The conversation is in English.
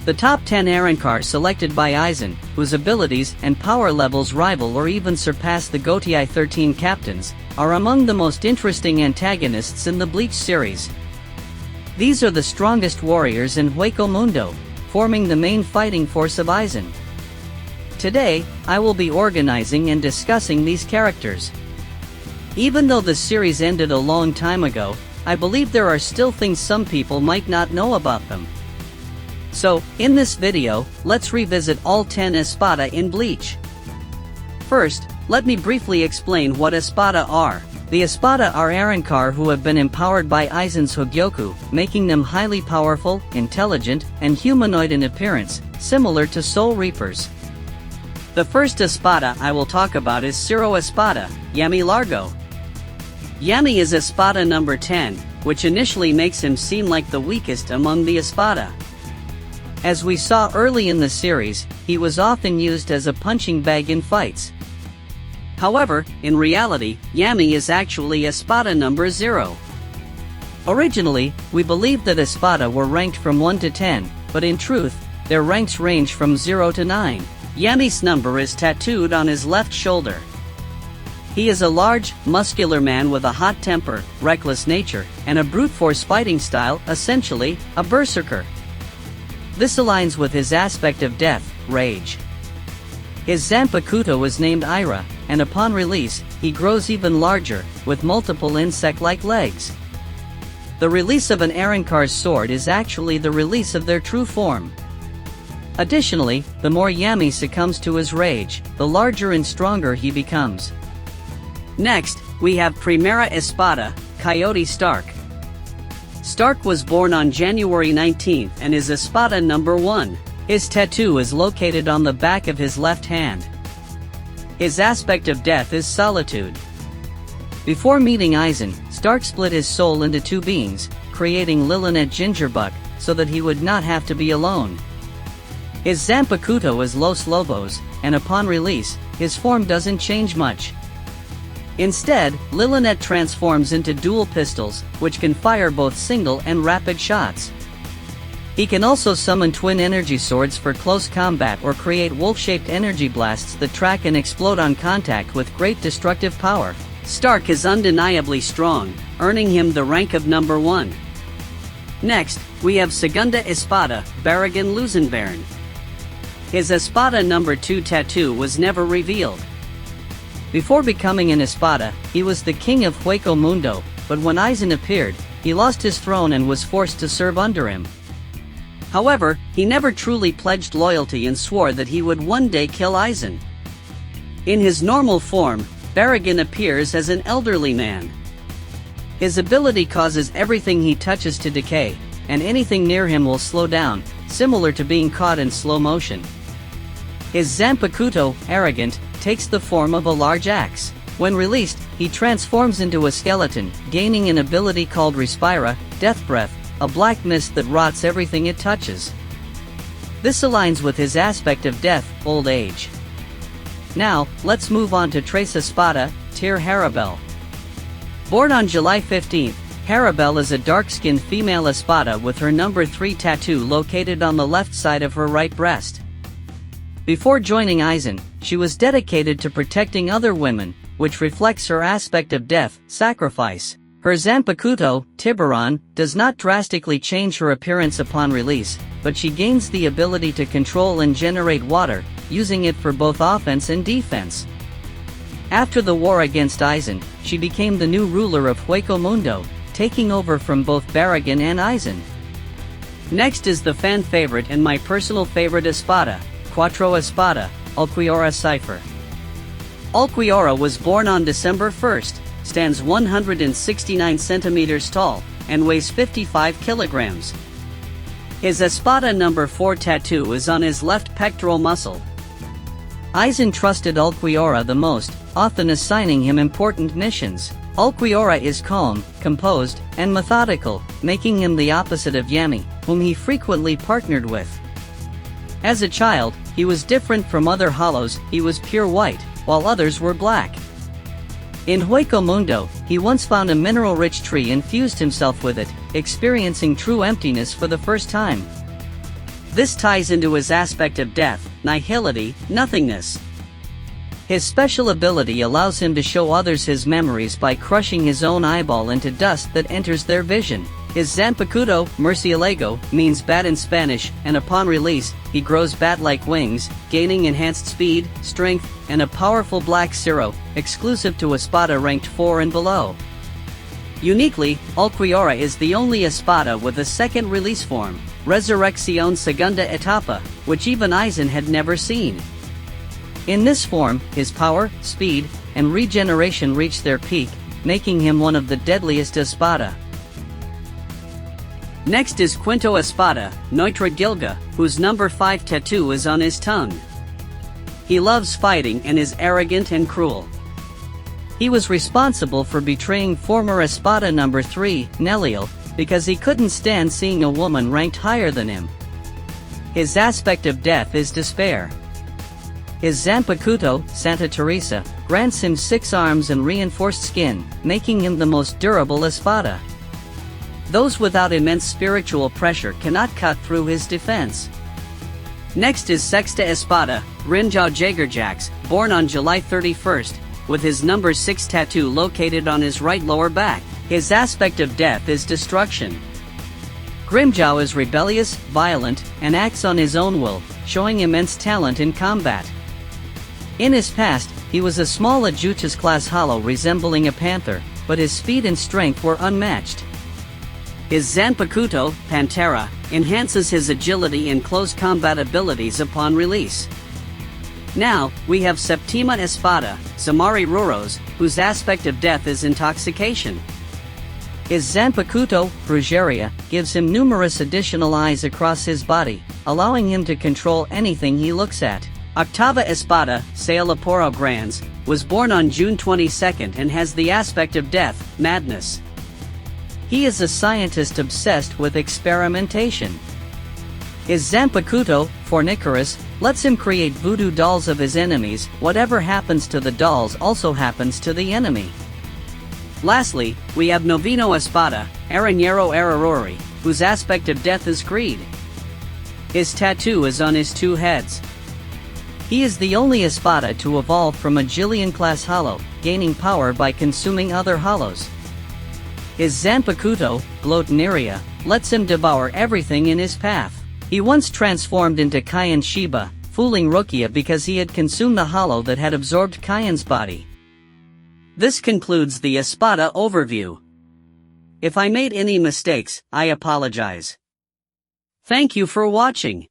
The top 10 Arrancar selected by Aizen, whose abilities and power levels rival or even surpass the Gotii 13 captains, are among the most interesting antagonists in the Bleach series. These are the strongest warriors in Hueco Mundo, forming the main fighting force of Aizen. Today, I will be organizing and discussing these characters. Even though the series ended a long time ago, I believe there are still things some people might not know about them. So, in this video, let's revisit all 10 Espada in Bleach. First, let me briefly explain what Espada are. The Espada are Arrancar who have been empowered by Aizen's Hogyoku, making them highly powerful, intelligent, and humanoid in appearance, similar to Soul Reapers. The first Espada I will talk about is Zero Espada, Yami Largo. Yami is Espada number 10, which initially makes him seem like the weakest among the Espada. As we saw early in the series, he was often used as a punching bag in fights. However, in reality, Yami is actually Espada number 0. Originally, we believed that Espada were ranked from 1 to 10, but in truth, their ranks range from 0 to 9. Yami's number is tattooed on his left shoulder. He is a large, muscular man with a hot temper, reckless nature, and a brute force fighting style, essentially, a berserker. This aligns with his aspect of death, rage. His Zanpakuto was named Ira, and upon release, he grows even larger, with multiple insect-like legs. The release of an Arrancar's sword is actually the release of their true form. Additionally, the more Yami succumbs to his rage, the larger and stronger he becomes. Next, we have Primera Espada, Coyote Stark. Stark was born on January 19th and is Espada number 1. His tattoo is located on the back of his left hand. His aspect of death is solitude. Before meeting Aizen, Stark split his soul into 2 beings, creating Lilinet Gingerbuck, so that he would not have to be alone. His Zanpakuto is Los Lobos, and upon release, his form doesn't change much. Instead, Lilinet transforms into dual pistols, which can fire both single and rapid shots. He can also summon twin energy swords for close combat or create wolf-shaped energy blasts that track and explode on contact with great destructive power. Stark is undeniably strong, earning him the rank of number 1. Next, we have Segunda Espada, Barragan Lusenbairn. His Espada number 2 tattoo was never revealed. Before becoming an Espada, he was the king of Hueco Mundo, but when Aizen appeared, he lost his throne and was forced to serve under him. However, he never truly pledged loyalty and swore that he would one day kill Aizen. In his normal form, Barragan appears as an elderly man. His ability causes everything he touches to decay, and anything near him will slow down, similar to being caught in slow motion. His Zanpakuto, Arrogant, takes the form of a large axe. When released, he transforms into a skeleton, gaining an ability called Respira, Death Breath, a black mist that rots everything it touches. This aligns with his aspect of death, old age. Now, let's move on to Tres Espada, Tyr Harabel. Born on July 15th, Harabel is a dark-skinned female Espada with her number 3 tattoo located on the left side of her right breast. Before joining Aizen, she was dedicated to protecting other women, which reflects her aspect of death, sacrifice. Her Zanpakuto, Tiburon, does not drastically change her appearance upon release, but she gains the ability to control and generate water, using it for both offense and defense. After the war against Aizen, she became the new ruler of Hueco Mundo, taking over from both Barragan and Aizen. Next is the fan favorite and my personal favorite Espada, Cuatro Espada, Ulquiorra Cipher. Ulquiorra was born on December 1st, stands 169 centimeters tall, and weighs 55 kilograms. His Espada number 4 tattoo is on his left pectoral muscle. Aizen trusted Ulquiorra the most, often assigning him important missions. Ulquiorra is calm, composed, and methodical, making him the opposite of Yami, whom he frequently partnered with. As a child, he was different from other hollows. He was pure white, while others were black. In Hueco Mundo, he once found a mineral-rich tree and fused himself with it, experiencing true emptiness for the first time. This ties into his aspect of death, nihility, nothingness. His special ability allows him to show others his memories by crushing his own eyeball into dust that enters their vision. His Zanpakuto, Murcielago, means bat in Spanish, and upon release, he grows bat-like wings, gaining enhanced speed, strength, and a powerful black Zero, exclusive to Espada ranked 4 and below. Uniquely, Ulquiorra is the only Espada with a second release form, Resurrección Segunda Etapa, which even Aizen had never seen. In this form, his power, speed, and regeneration reach their peak, making him one of the deadliest Espada. Next is Quinto Espada, Neutra Gilga, whose number 5 tattoo is on his tongue. He loves fighting and is arrogant and cruel. He was responsible for betraying former Espada number 3, Nelliel, because he couldn't stand seeing a woman ranked higher than him. His aspect of death is despair. His Zanpakuto, Santa Teresa, grants him 6 arms and reinforced skin, making him the most durable Espada. Those without immense spiritual pressure cannot cut through his defense. Next is Sexta Espada, Rinjao Jagerjax, born on July 31st, with his number 6 tattoo located on his right lower back. His aspect of death is destruction. Grimjao is rebellious, violent, and acts on his own will, showing immense talent in combat. In his past, he was a small Ajutas class hollow resembling a panther, but his speed and strength were unmatched. His Zanpakuto, Pantera, enhances his agility and close combat abilities upon release. Now, we have Septima Espada, Zamari Ruros, whose aspect of death is intoxication. His Zanpakuto, Brujeria, gives him numerous additional eyes across his body, allowing him to control anything he looks at. Octava Espada, Sailaporo Grands, was born on June 22nd and has the aspect of death, madness. He is a scientist obsessed with experimentation. His Zanpakuto, Fornicarus, lets him create voodoo dolls of his enemies. Whatever happens to the dolls also happens to the enemy. Lastly, we have Noveno Espada, Arañero Ararori, whose aspect of death is greed. His tattoo is on his 2 heads. He is the only Espada to evolve from a Jillian-class hollow, gaining power by consuming other hollows. His Zanpakuto, Glotneria, lets him devour everything in his path. He once transformed into Kaien Shiba, fooling Rukia because he had consumed the hollow that had absorbed Kaien's body. This concludes the Espada overview. If I made any mistakes, I apologize. Thank you for watching.